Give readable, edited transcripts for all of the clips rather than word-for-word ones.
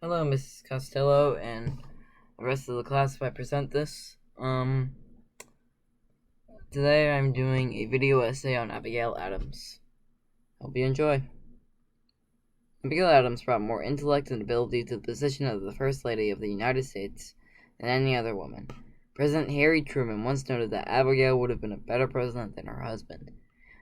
Hello, Mrs. Costello, and the rest of the class. If I present this, today I'm doing a video essay on Abigail Adams. Hope you enjoy. Abigail Adams brought more intellect and ability to the position of the First Lady of the United States than any other woman. President Harry Truman once noted that Abigail would have been a better president than her husband.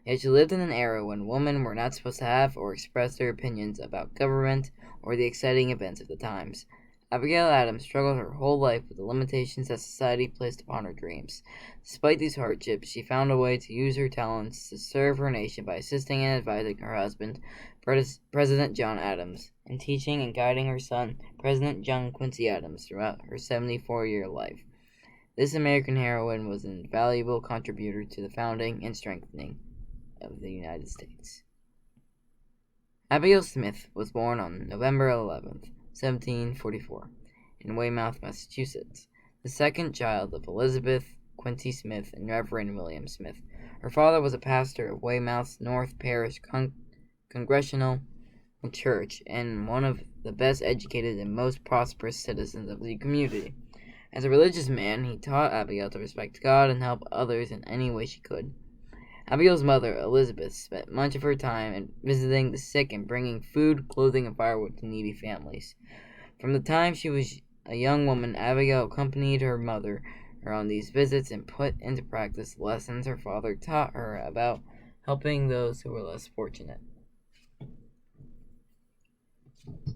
Yet she lived in an era when women were not supposed to have or express their opinions about government or the exciting events of the times. Abigail Adams struggled her whole life with the limitations that society placed upon her dreams. Despite these hardships, she found a way to use her talents to serve her nation by assisting and advising her husband, President John Adams, and teaching and guiding her son, President John Quincy Adams, throughout her 74-year life. This American heroine was an invaluable contributor to the founding and strengthening of the United States. Abigail Smith was born on November 11th, 1744, in Weymouth, Massachusetts, the second child of Elizabeth Quincy Smith and Reverend William Smith. Her father was a pastor of Weymouth's North Parish Congregational Church and one of the best educated and most prosperous citizens of the community. As a religious man, he taught Abigail to respect God and help others in any way she could. Abigail's mother, Elizabeth, spent much of her time visiting the sick and bringing food, clothing, and firewood to needy families. From the time she was a young woman, Abigail accompanied her mother on these visits and put into practice lessons her father taught her about helping those who were less fortunate.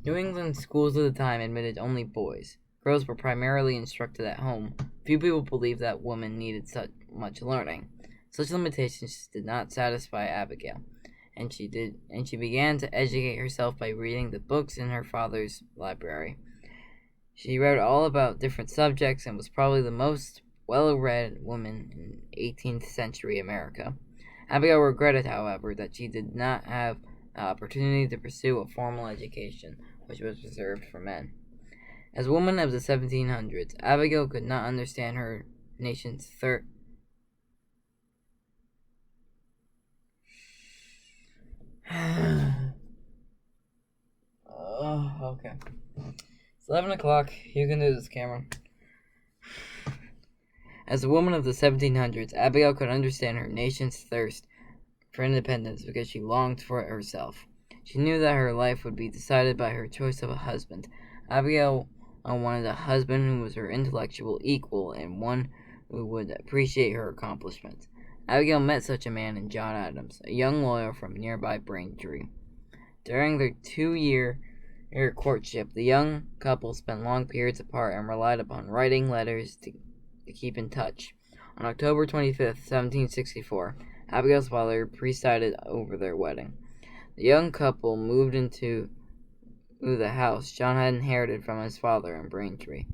New England schools of the time admitted only boys. Girls were primarily instructed at home. Few people believed that women needed such much learning. Such limitations did not satisfy Abigail, and she began to educate herself by reading the books in her father's library. She read all about different subjects and was probably the most well-read woman in 18th century America. Abigail regretted, however, that she did not have the opportunity to pursue a formal education, which was reserved for men. As a woman of the 1700s, Abigail could not understand her nation's okay. It's 11 o'clock. You can do this, Cameron. As a woman of the 1700s, Abigail could understand her nation's thirst for independence because she longed for it herself. She knew that her life would be decided by her choice of a husband. Abigail wanted a husband who was her intellectual equal and one who would appreciate her accomplishments. Abigail met such a man in John Adams, a young lawyer from nearby Braintree. During their 2-year courtship, the young couple spent long periods apart and relied upon writing letters to keep in touch. On October 25th, 1764, Abigail's father presided over their wedding. The young couple moved into the house John had inherited from his father in Braintree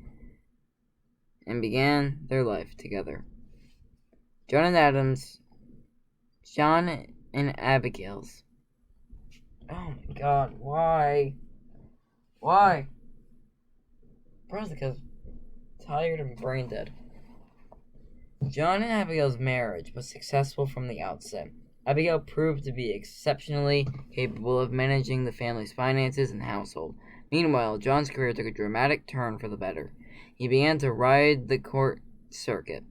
and began their life together. John and Abigail's. Oh my God, why? Why? Probably because I'm tired and brain dead. John and Abigail's marriage was successful from the outset. Abigail proved to be exceptionally capable of managing the family's finances and household. Meanwhile, John's career took a dramatic turn for the better. He began to ride the court circuit,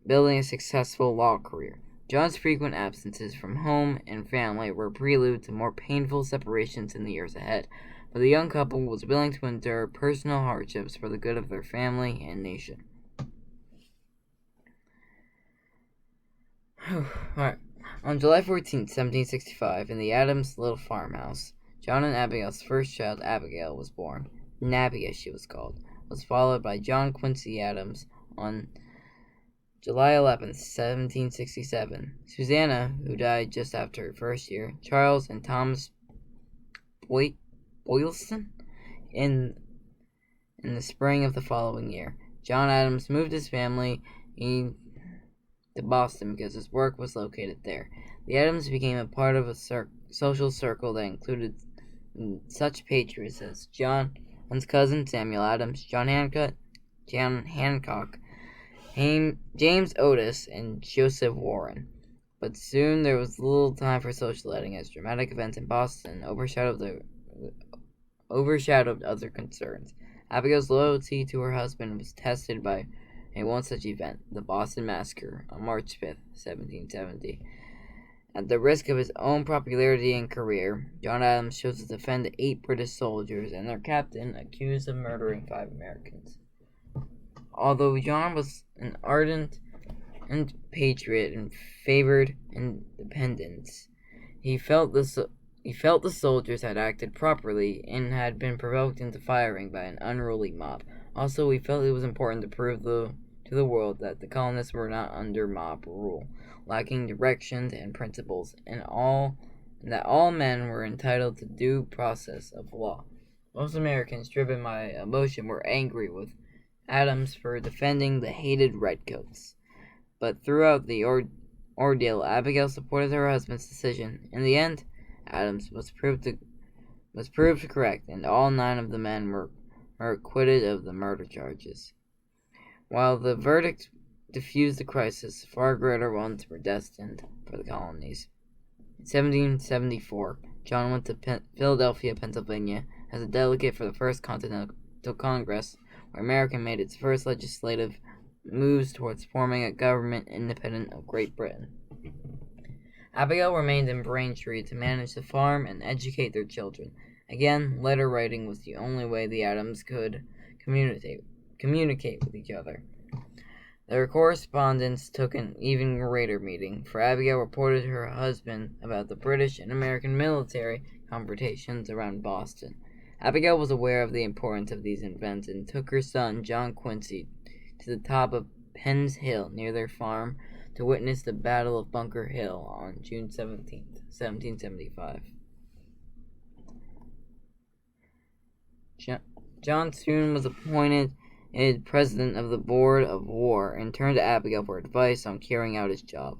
building a successful law career. John's frequent absences from home and family were a prelude to more painful separations in the years ahead, but the young couple was willing to endure personal hardships for the good of their family and nation. Alright. On July 14, 1765, in the Adams' little farmhouse, John and Abigail's first child, Abigail, was born. Nabby, as she was called, was followed by John Quincy Adams on July 11, 1767. Susanna, who died just after her first year, Charles and Thomas Boylston in the spring of the following year. John Adams moved his family to Boston because his work was located there. The Adams became a part of a social circle that included such patriots as John's cousin Samuel Adams, John Hancock, James Otis, and Joseph Warren. But soon there was little time for socializing as dramatic events in Boston overshadowed overshadowed other concerns. Abigail's loyalty to her husband was tested by one such event, the Boston Massacre on March 5th, 1770. At the risk of his own popularity and career, John Adams chose to defend 8 British soldiers and their captain accused of murdering 5 Americans. Although John was an ardent patriot and favored independence, he felt the soldiers had acted properly and had been provoked into firing by an unruly mob. Also, he felt it was important to prove to the world that the colonists were not under mob rule, lacking directions and principles, and that all men were entitled to due process of law. Most Americans, driven by emotion, were angry with Adams for defending the hated redcoats. But throughout the ordeal, Abigail supported her husband's decision. In the end, Adams was proved correct, and all 9 of the men were acquitted of the murder charges. While the verdict diffused the crisis, far greater ones were destined for the colonies. In 1774, John went to Philadelphia, Pennsylvania, as a delegate for the First Continental Congress, where America made its first legislative moves towards forming a government independent of Great Britain. Abigail remained in Braintree to manage the farm and educate their children. Again, letter writing was the only way the Adams could communicate with each other. Their correspondence took an even greater meaning, for Abigail reported to her husband about the British and American military confrontations around Boston. Abigail was aware of the importance of these events and took her son, John Quincy, to the top of Penn's Hill near their farm to witness the Battle of Bunker Hill on June 17, 1775. John soon was appointed president of the Board of War and turned to Abigail for advice on carrying out his job.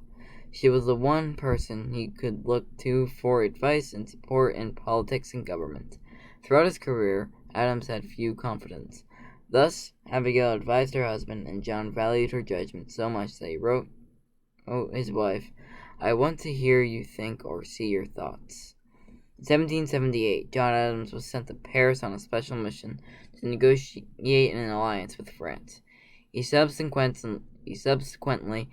She was the one person he could look to for advice and support in politics and government. Throughout his career, Adams had few confidants. Thus, Abigail advised her husband, and John valued her judgment so much that he wrote his wife, "I want to hear you think or see your thoughts." In 1778, John Adams was sent to Paris on a special mission to negotiate an alliance with France. He subsequently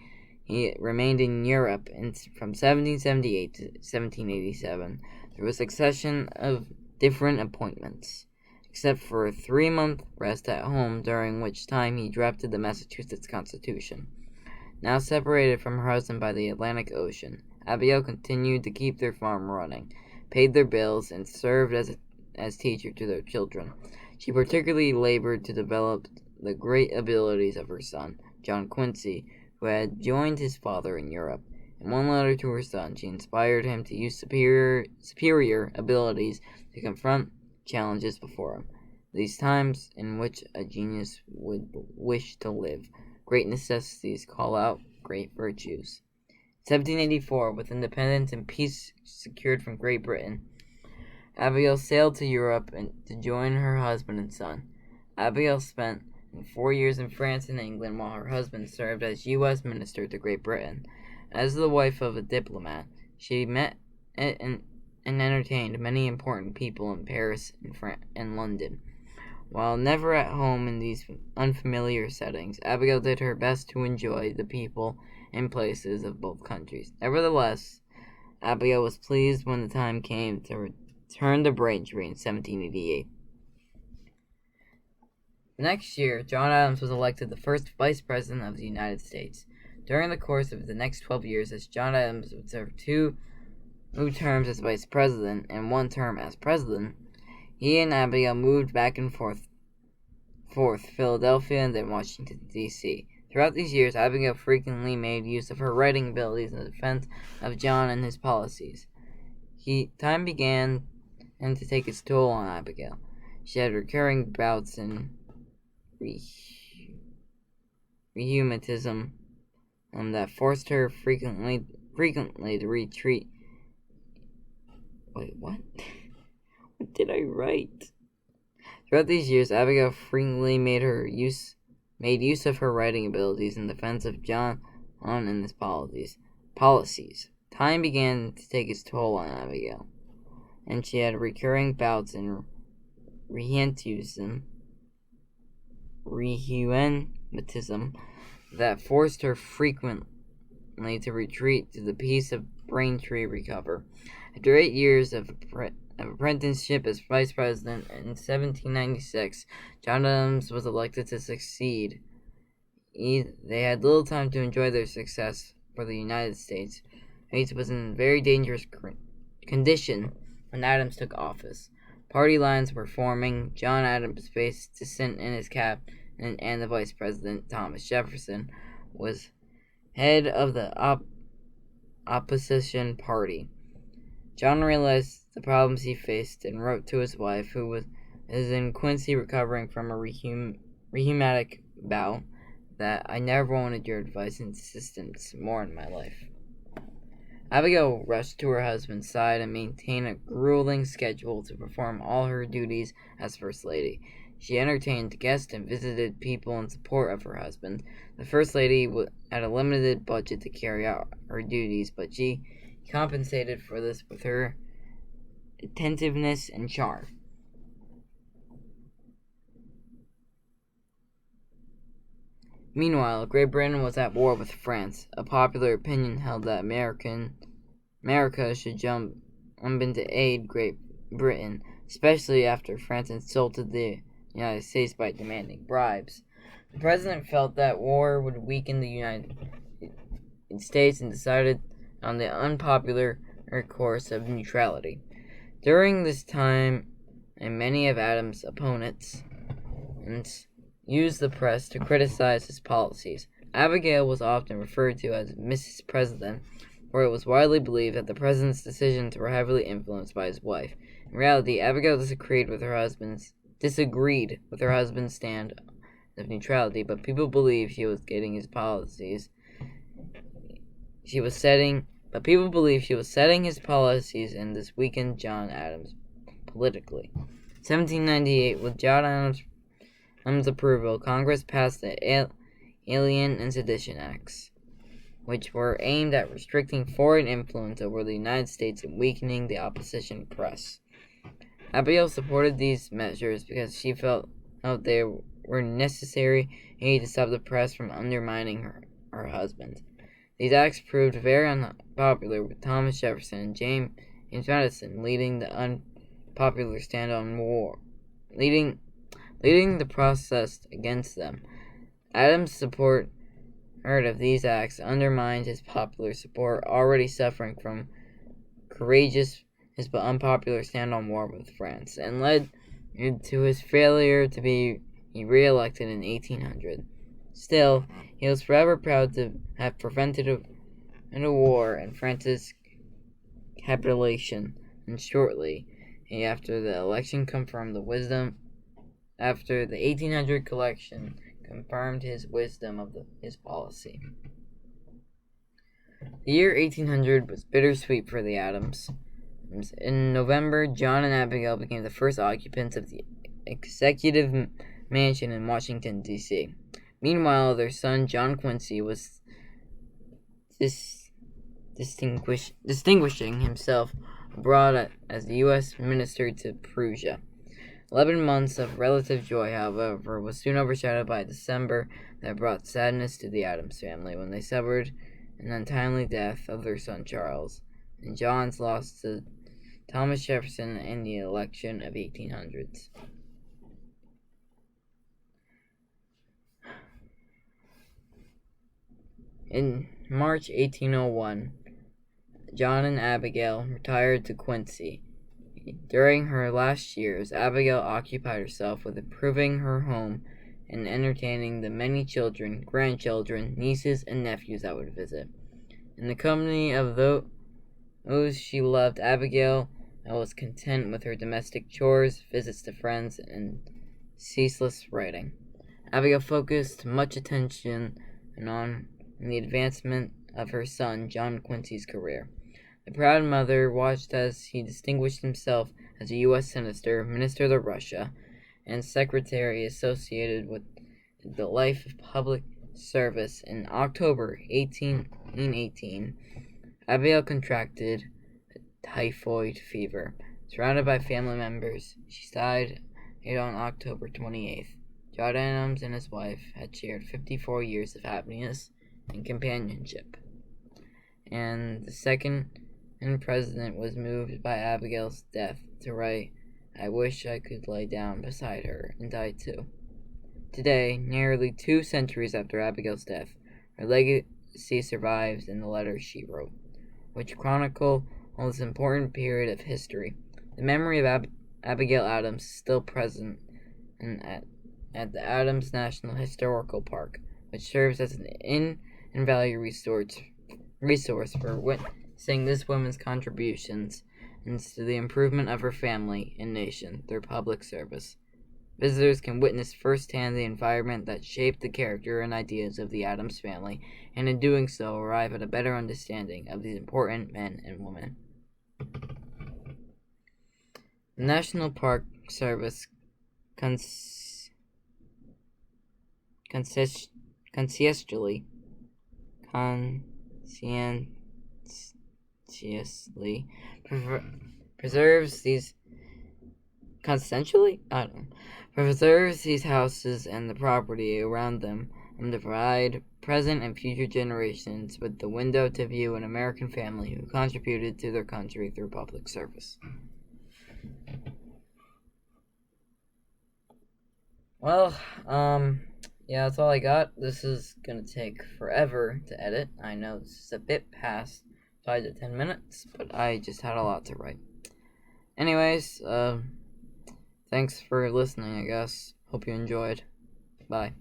remained in Europe from 1778 to 1787 through a succession of different appointments, except for a 3-month rest at home, during which time he drafted the Massachusetts Constitution. Now separated from her husband by the Atlantic Ocean, Abigail continued to keep their farm running, paid their bills, and served as teacher to their children. She particularly labored to develop the great abilities of her son, John Quincy, who had joined his father in Europe. In one letter to her son, she inspired him to use superior abilities to confront challenges before him. These times in which a genius would wish to live, great necessities call out great virtues. 1784, with independence and peace secured from Great Britain, Abigail sailed to Europe to join her husband and son. Abigail spent 4 years in France and England, while her husband served as U.S. Minister to Great Britain. As the wife of a diplomat, she met and entertained many important people in Paris and London. While never at home in these unfamiliar settings, Abigail did her best to enjoy the people and places of both countries. Nevertheless, Abigail was pleased when the time came to return to Braintree in 1788. The next year, John Adams was elected the first Vice President of the United States. During the course of the next 12 years, as John Adams would serve 2 terms as Vice President and 1 term as President, he and Abigail moved back and forth Philadelphia and then Washington, D.C. Throughout these years, Abigail frequently made use of her writing abilities in defense of John and his policies. Time began to take its toll on Abigail. She had recurring bouts in rheumatism that forced her frequently to retreat. Wait, what? What did I write? Throughout these years, Abigail frequently made use of her writing abilities in defense of John and his policies. Time began to take its toll on Abigail, and she had recurring bouts in rehumanism that forced her frequently to retreat to the peace of Braintree recover. After 8 years of apprenticeship as vice president in 1796, John Adams was elected to succeed. They had little time to enjoy their success, for the United States was in very dangerous condition when Adams took office. Party lines were forming. John Adams faced dissent in his cabinet, and the vice president, Thomas Jefferson, was head of the opposition party. John realized the problems he faced and wrote to his wife, who was in Quincy recovering from a rheumatic bout, that I never wanted your advice and assistance more in my life. Abigail rushed to her husband's side and maintained a grueling schedule to perform all her duties as First Lady. She entertained guests and visited people in support of her husband. The First Lady had a limited budget to carry out her duties, but she compensated for this with her attentiveness and charm. Meanwhile, Great Britain was at war with France. A popular opinion held that America should jump in to aid Great Britain, especially after France insulted the United States by demanding bribes. The president felt that war would weaken the United States and decided on the unpopular course of neutrality. During this time, many of Adams' opponents used the press to criticize his policies. Abigail was often referred to as Mrs. President, for it was widely believed that the president's decisions were heavily influenced by his wife. In reality, Abigail disagreed with her husband's stand of neutrality, but people believed she was setting his policies and this weakened John Adams politically. 1798, with John Adams' approval, Congress passed the Alien and Sedition Acts, which were aimed at restricting foreign influence over the United States and weakening the opposition press. Abigail supported these measures because she felt they were necessary and needed to stop the press from undermining her husband. These acts proved very unpopular, with Thomas Jefferson and James Madison leading the unpopular stand on war, leading the process against them. Adams' support of these acts undermined his popular support, already suffering from his but unpopular stand on war with France, and led to his failure to be re-elected in 1800. Still, he was forever proud to have prevented a war and France's capitulation, and shortly after the election confirmed the 1800 collection confirmed his wisdom of his policy. The year 1800 was bittersweet for the Adams. In November, John and Abigail became the first occupants of the executive mansion in Washington, D.C. Meanwhile, their son, John Quincy, was distinguishing himself abroad as the U.S. minister to Prussia. 11 months of relative joy, however, was soon overshadowed by a December that brought sadness to the Adams family when they suffered an untimely death of their son Charles, and John's loss to Thomas Jefferson in the election of 1800s. In March 1801, John and Abigail retired to Quincy. During her last years, Abigail occupied herself with improving her home and entertaining the many children, grandchildren, nieces, and nephews that would visit. In the company of those she loved, Abigail was content with her domestic chores, visits to friends, and ceaseless writing. Abigail focused much attention on the advancement of her son, John Quincy's career. The proud mother watched as he distinguished himself as a U.S. Senator, Minister to Russia, and Secretary associated with the life of public service. In October 1818, Abigail contracted typhoid fever. Surrounded by family members, she died made on October 28th. John Adams and his wife had shared 54 years of happiness and companionship. And the second president was moved by Abigail's death to write, "I wish I could lay down beside her and die too." Today, nearly 2 centuries after Abigail's death, her legacy survives in the letters she wrote, which chronicle this important period of history. The memory of Abigail Adams is still present at the Adams National Historical Park, which serves as an invaluable resource for witnessing this woman's contributions to the improvement of her family and nation through public service. Visitors can witness firsthand the environment that shaped the character and ideas of the Adams family, and in doing so arrive at a better understanding of these important men and women. The National Park Service conscientiously preserves these houses and the property around them, and to provide present and future generations with the window to view an American family who contributed to their country through public service. Well, yeah, that's all I got. This is gonna take forever to edit. I know this is a bit past 5 to 10 minutes, but I just had a lot to write. Anyways, thanks for listening, I guess. Hope you enjoyed. Bye.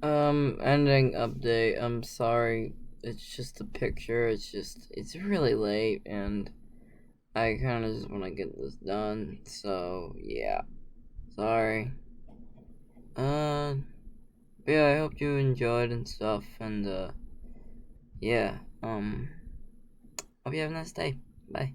Ending update. I'm sorry. It's just a picture. It's really late, and I kind of just want to get this done. So, yeah. Sorry. Yeah, I hope you enjoyed and stuff, and, yeah, hope you have a nice day. Bye.